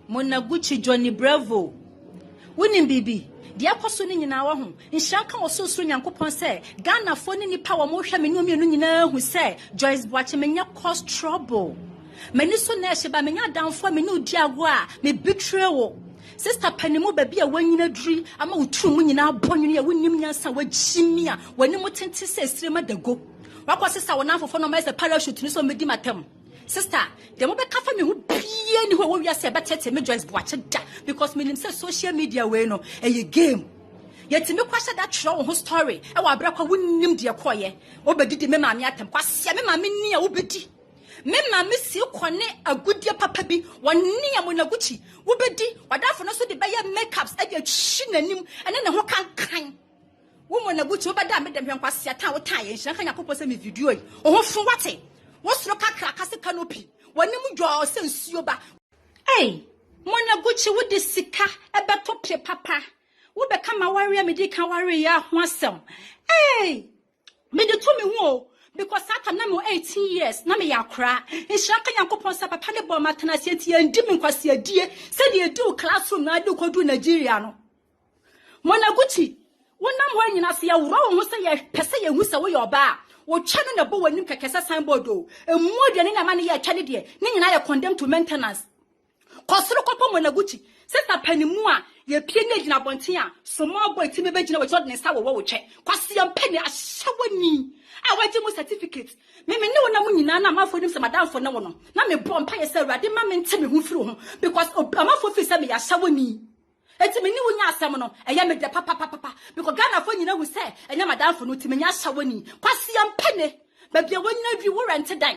Monaguchi Johnny Bravo. Winning Bibi. The apostle in our home. In Shanka was so soon, Uncle Pon say, Ghana phone in the power motion, who say, Joyce Boakye may not cause trouble. Many so near by me down for me no diagua, me betrayal. Sister Pennymo baby a one in a dream, I'm out 2 million now born in a winning answer with Jimmy when you want to say stream at the go. What was sister one for no a parachute to so medimatum? Sister, the mobile cafe me would be anywhere we are said, but tell me Joyce Boakye because me say social media way no a game. Yet to me question that show whose story, our brother wouldn't name dear choir, or but did the mammy at him, because Yamma near Ubedi. Memma miss you kwane a good dear papa be 1 near Monaguchi, Ubedi, what that for no so the buyer makeups at your chin and then a who can't kind. Woman a good over that made them young Passia Tower tie and Shanghai purpose me video. Oh, from what? What's the cracker canopy? When you draw sense you back. Hey, Monaguchi would this sika a battle papa. We become a warrior, me dick a warrior, once. Hey, me the to me wo. Because I am 18 years, na me yakra. In Shanka Yankopon Sapa Panebo Matanasieti and Dimin Kwasia dear, said you do classroom, I do go to Nigeriano. Monaguchi, one am when I see a wrong, who say, Pessay and whistle away your bar, or channel the bow and Nimka Sambodo, and more than in a money at Chanady, Ning and I are condemned to maintenance. Kosrokopo Monaguchi, set up penny mua, ye peonage in Abontia, so more boy to me, Benjamin was not in a sour check. Quasiam penny, a shower me. I want you certificate. Maybe no one nana ma for them some madam for no one. Na me bomb pay say rade ma me tell me who through because ama for fi say me ya shawo ni. Enti me ni wo nya asem no e ya me de papa because Ghana for nyina wo say enya madam for no ti me nya shawo ni. Kwasi am pene ba bia wo nyina dwi wo rent dan.